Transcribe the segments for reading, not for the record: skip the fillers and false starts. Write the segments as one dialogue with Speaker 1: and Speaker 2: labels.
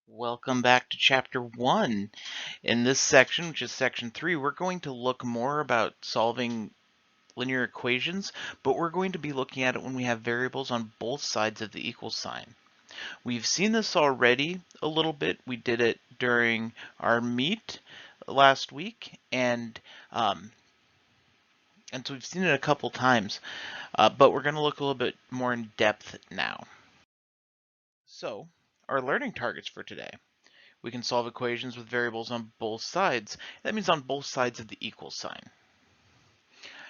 Speaker 1: Welcome back to Chapter 1. In this section, which is Section 3, we're going to look more about solving linear equations, but we're going to be looking at it when we have variables on both sides of the equal sign. We've seen this already a little bit. We did it during our meet last week, and so we've seen it a couple times, but we're going to look a little bit more in depth now. So, our learning targets for today. We can solve equations with variables on both sides. That means on both sides of the equal sign.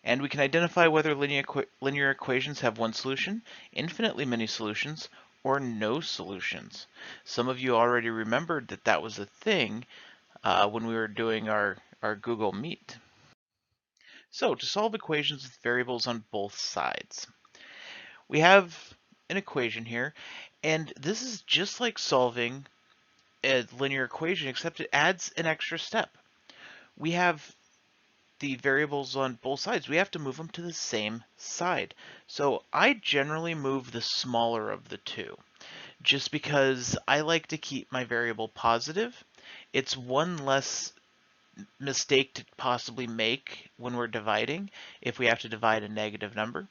Speaker 1: And we can identify whether linear equations have one solution, infinitely many solutions, or no solutions. Some of you already remembered that that was a thing when we were doing our Google Meet. So to solve equations with variables on both sides, we have an equation here, and this is just like solving a linear equation, except it adds an extra step. We have the variables on both sides. We have to move them to the same side. So I generally move the smaller of the two, just because I like to keep my variable positive. It's one less mistake to possibly make when we're dividing if we have to divide a negative number.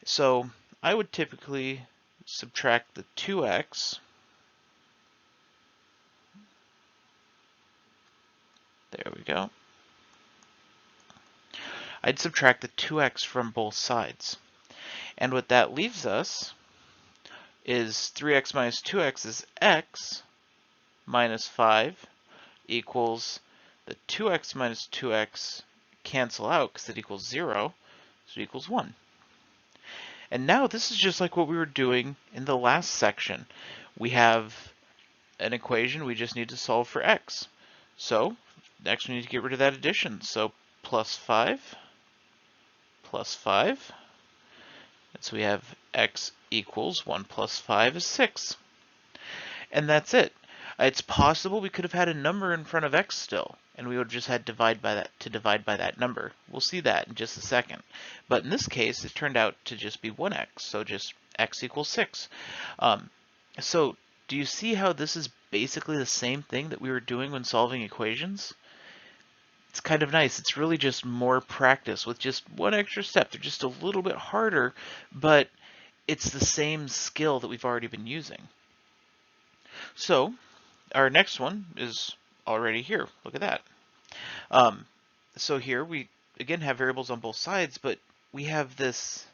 Speaker 1: So I would typically subtract the 2x. There we go. I'd subtract the 2x from both sides. And what that leaves us is 3x minus 2x is x minus 5 equals the 2x minus 2x cancel out because it equals 0, so it equals 1. And now this is just like what we were doing in the last section. We have an equation, we just need to solve for x. So next we need to get rid of that addition. So plus 5, and so we have x equals 1 plus 5 is 6. And that's it. It's possible we could have had a number in front of x still, and we would have just had divide by that number. We'll see that in just a second. But in this case, it turned out to just be 1x, so just x equals 6. So do you see how this is basically the same thing that we were doing when solving equations? It's kind of nice. It's really just more practice with just one extra step. They're just a little bit harder, but it's the same skill that we've already been using. So our next one is already here. Look at that. So here we again have variables on both sides, but we have this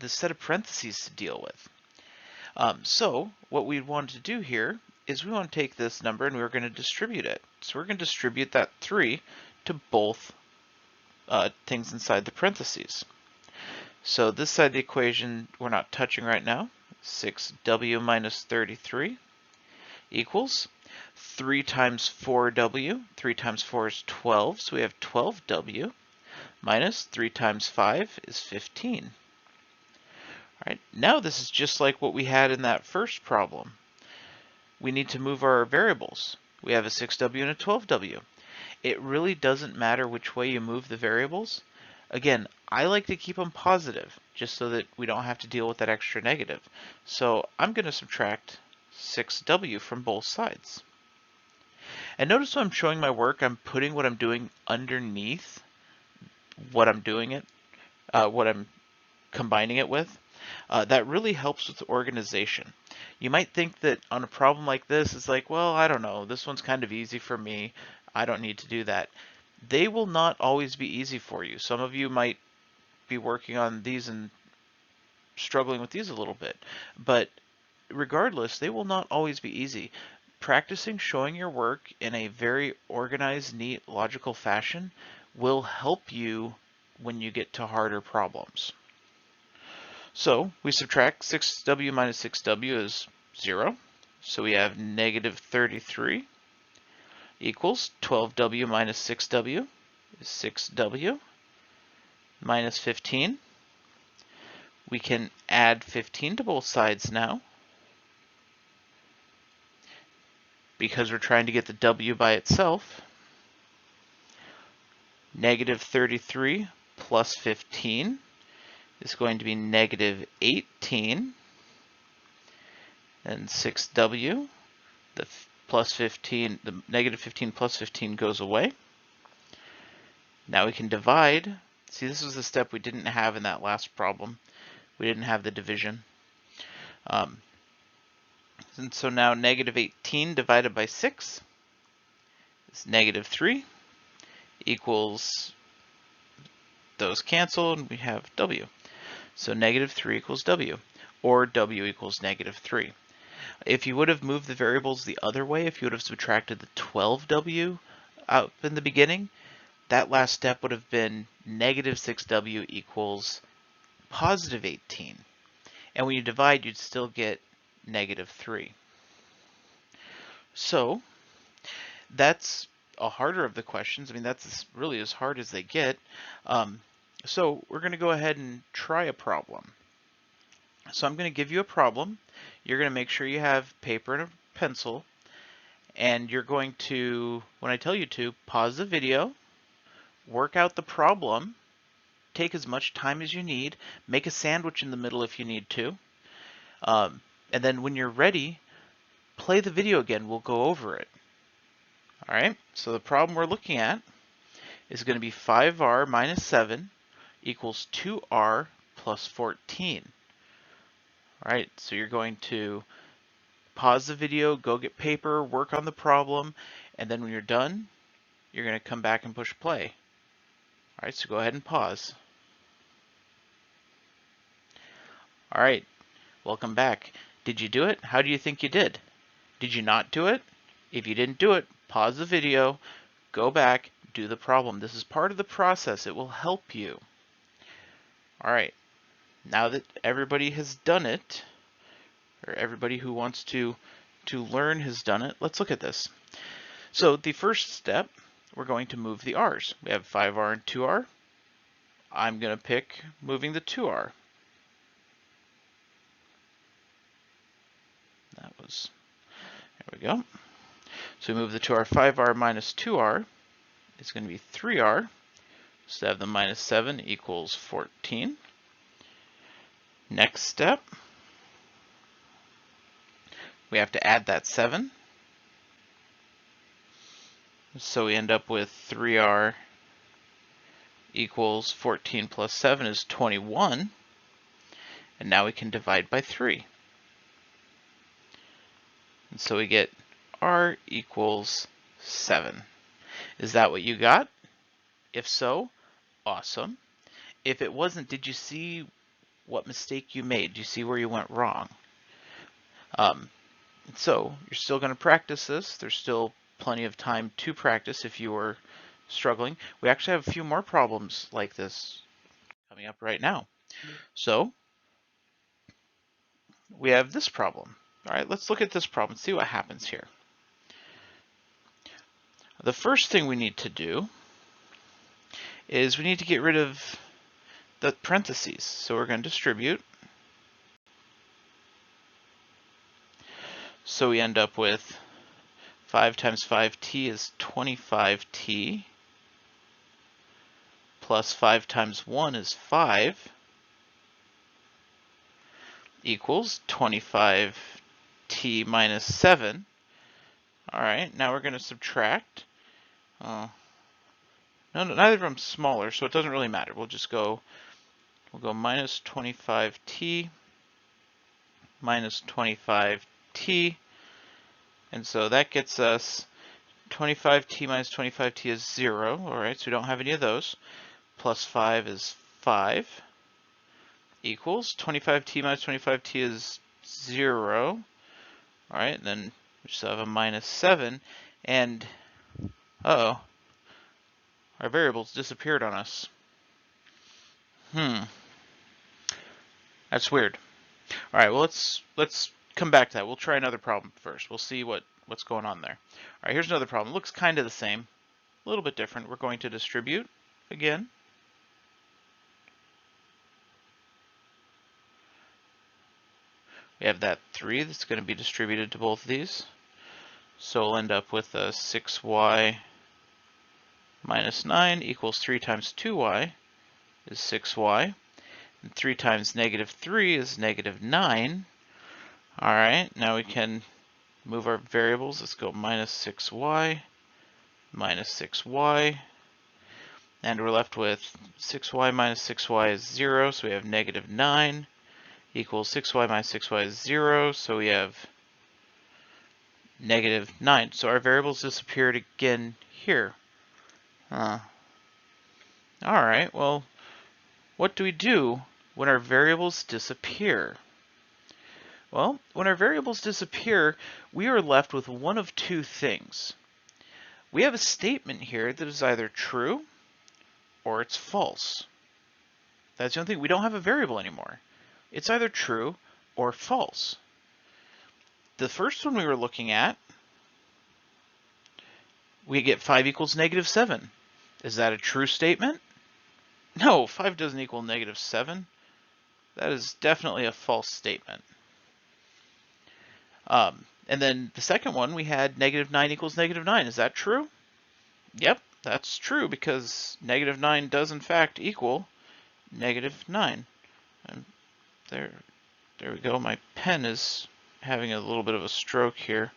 Speaker 1: set of parentheses to deal with. So what we want to do here is we want to take this number and we're going to distribute it. So we're going to distribute that 3 to both things inside the parentheses. So this side of the equation we're not touching right now. 6w minus 33 equals 3 times 4w. 3 times 4 is 12, so we have 12w minus 3 times 5 is 15. All right, now this is just like what we had in that first problem. We need to move our variables. We have a 6w and a 12w. It really doesn't matter which way you move the variables. Again, I like to keep them positive, just so that we don't have to deal with that extra negative. So I'm going to subtract 6w from both sides. And notice when I'm showing my work, I'm putting what I'm doing underneath what I'm doing it, what I'm combining it with. That really helps with organization. You might think that on a problem like this, it's like, well, I don't know, this one's kind of easy for me. I don't need to do that. They will not always be easy for you. Some of you might be working on these and struggling with these a little bit, but regardless, they will not always be easy. Practicing showing your work in a very organized, neat, logical fashion will help you when you get to harder problems. So we subtract 6w minus 6w is 0. So we have negative 33 equals 12w minus 6w is 6w minus 15. We can add 15 to both sides now, because we're trying to get the w by itself. Negative 33 plus 15 is going to be negative 18, and 6w The plus 15, the negative 15 plus 15 goes away. Now we can divide. See, this was the step we didn't have in that last problem. We didn't have the division. And so now negative 18 divided by 6 is negative 3 equals, those cancel, and we have W. So negative 3 equals W, or W equals negative 3. If you would have moved the variables the other way, if you would have subtracted the 12W out in the beginning, that last step would have been negative 6W equals positive 18. And when you divide, you'd still get negative 3. So that's a harder of the questions. I mean, that's really as hard as they get. So we're going to go ahead and try a problem. So I'm going to give you a problem. You're going to make sure you have paper and a pencil. And you're going to, when I tell you to, pause the video, work out the problem, take as much time as you need, make a sandwich in the middle if you need to. And then when you're ready, play the video again. We'll go over it. All right, so the problem we're looking at is going to be 5r minus 7 equals 2r plus 14. All right, so you're going to pause the video, go get paper, work on the problem, and then when you're done, you're going to come back and push play. All right, so go ahead and pause. All right, welcome back. Did you do it? How do you think you did? Did you not do it? If you didn't do it, pause the video, go back, do the problem. This is part of the process. It will help you. All right, now that everybody has done it, or everybody who wants to learn has done it, let's look at this. So the first step, we're going to move the r's. We have 5r and 2r. I'm going to pick moving the 2r. That was, there we go. So we move the 2r, 5r minus 2r is going to be 3r. So I have the minus 7 equals 14. Next step, we have to add that 7. So we end up with 3r equals 14 plus 7 is 21. And now we can divide by 3. And so we get r equals 7. Is that what you got? If so, awesome. If it wasn't, did you see what mistake you made? Do you see where you went wrong? So you're still going to practice this. There's still plenty of time to practice if you were struggling. We actually have a few more problems like this coming up right now. So we have this problem. All right, let's look at this problem and see what happens here. The first thing we need to do is we need to get rid of the parentheses. So we're going to distribute. So we end up with 5 times 5t is 25t, plus 5 times 1 is 5, equals 25t minus 7. All right, now we're going to subtract. No, neither of them is smaller, so it doesn't really matter. We'll go minus 25t minus 25t. And so that gets us 25t minus 25t is 0. All right, so we don't have any of those. Plus 5 is 5. Equals 25t minus 25t is 0. All right, and then we still have a minus 7. And, uh-oh, our variables disappeared on us. That's weird. All right, well, let's come back to that. We'll try another problem first. We'll see what's going on there. All right, here's another problem. It looks kind of the same, a little bit different. We're going to distribute again. We have that 3 that's going to be distributed to both of these. So we'll end up with a 6y minus 9 equals 3 times 2y is 6y. And 3 times negative 3 is negative 9. All right, now we can Move our variables. Let's go minus 6y, minus 6y. And we're left with 6y minus 6y is 0, so we have negative 9 equals 6y minus 6y is 0, so we have negative 9. So our variables disappeared again here. Alright, well, what do we do when our variables disappear? Well, when our variables disappear, we are left with one of two things. We have a statement here that is either true or it's false. That's the only thing. We don't have a variable anymore. It's either true or false. The first one we were looking at, we get 5 equals negative 7. Is that a true statement? No, 5 doesn't equal negative 7. That is definitely a false statement. And then the second one, we had negative 9 equals negative 9. Is that true? Yep, that's true because negative 9 does in fact equal negative 9. And there we go. My pen is having a little bit of a stroke here.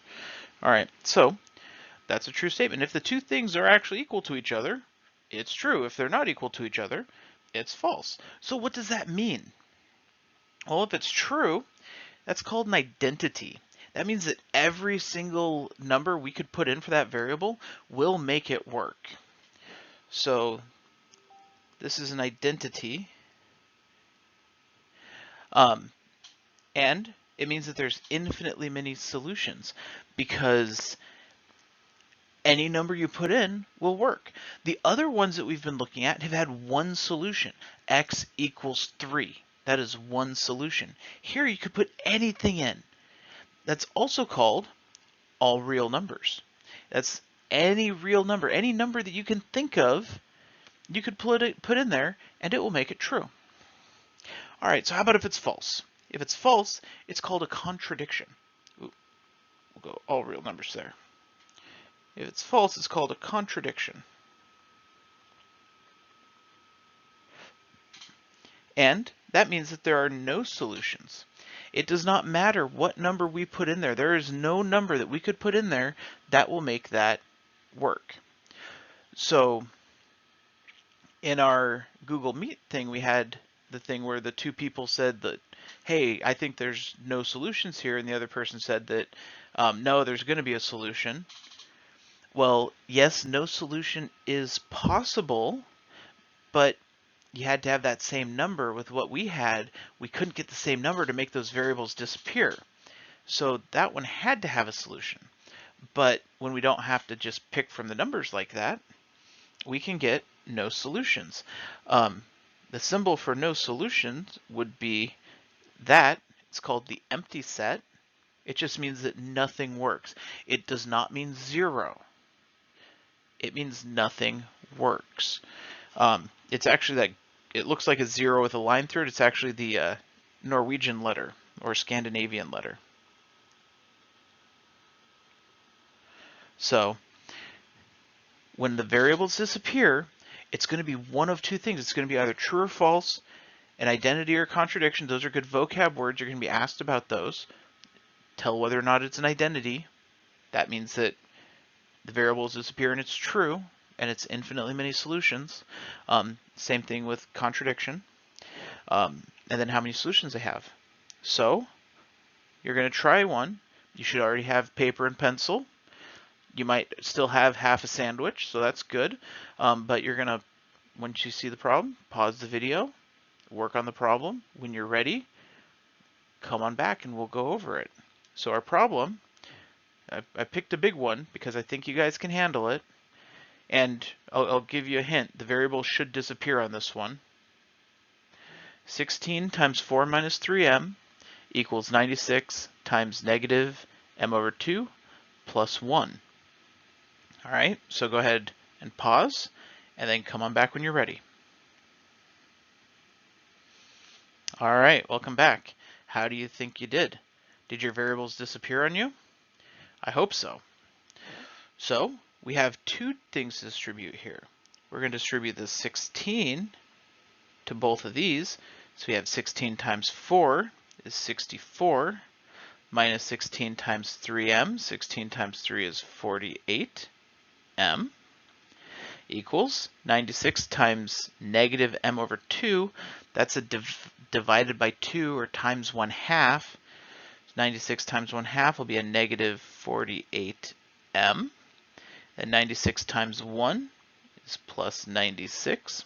Speaker 1: All right, so that's a true statement. If the two things are actually equal to each other, it's true. If they're not equal to each other, it's false. So what does that mean? Well, if it's true, that's called an identity. That means that every single number we could put in for that variable will make it work. So this is an identity. And it means that there's infinitely many solutions because any number you put in will work. The other ones that we've been looking at have had one solution. X equals 3. That is one solution. Here you could put anything in. That's also called all real numbers. That's any real number. Any number that you can think of, you could put in there and it will make it true. All right, so how about if it's false? If it's false, it's called a contradiction. Ooh, we'll go all real numbers there. If it's false, it's called a contradiction. And that means that there are no solutions. It does not matter what number we put in there. There is no number that we could put in there that will make that work. So in our Google Meet thing, we had the thing where the two people said that, hey, I think there's no solutions here. And the other person said that, no, there's going to be a solution. Well, yes, no solution is possible, but you had to have that same number. With what we had, we couldn't get the same number to make those variables disappear. So that one had to have a solution. But when we don't have to just pick from the numbers like that, we can get no solutions. The symbol for no solutions would be that. It's called the empty set. It just means that nothing works. It does not mean 0. It means nothing works. It's actually that it looks like a 0 with a line through it. It's actually the Norwegian letter or Scandinavian letter. So when the variables disappear, it's going to be one of two things. It's going to be either true or false, an identity or contradiction. Those are good vocab words. You're going to be asked about those. Tell whether or not it's an identity. That means that the variables disappear and it's true, and it's infinitely many solutions. Same thing with contradiction. And then how many solutions they have. So you're going to try one. You should already have paper and pencil. You might still have half a sandwich, so that's good. But you're going to, once you see the problem, pause the video, work on the problem. When you're ready, come on back and we'll go over it. So our problem, I picked a big one because I think you guys can handle it. And I'll give you a hint. The variable should disappear on this one. 16 times 4 minus 3m equals 96 times negative m over 2 plus 1. All right, so go ahead and pause, and then come on back when you're ready. All right, welcome back. How do you think you did? Did your variables disappear on you? I hope so. So we have two things to distribute here. We're going to distribute the 16 to both of these. So we have 16 times 4 is 64 minus 16 times 3m. 16 times 3 is 48m. Equals 96 times negative m over 2. That's a divided by 2 or times 1/2. 96 times 1/2 will be a negative 48m. And 96 times 1 is plus 96.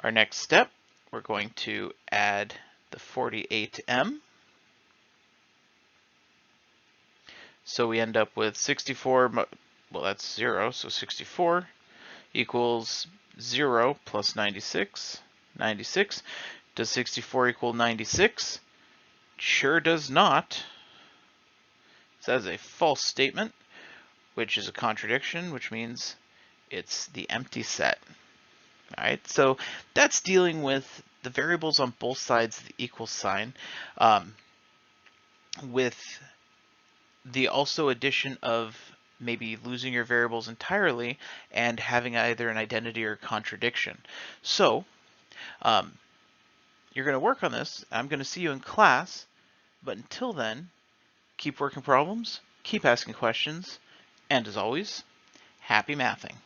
Speaker 1: Our next step, we're going to add the 48m. So we end up with 64, well that's 0, so 64 equals 0 plus 96. 96. Does 64 equal 96? Sure does not. So that is a false statement, which is a contradiction, which means it's the empty set. All right, so that's dealing with the variables on both sides of the equal sign, with the also addition of maybe losing your variables entirely and having either an identity or contradiction. So you're going to work on this. I'm going to see you in class, but until then, keep working problems, keep asking questions, and as always, happy mathing.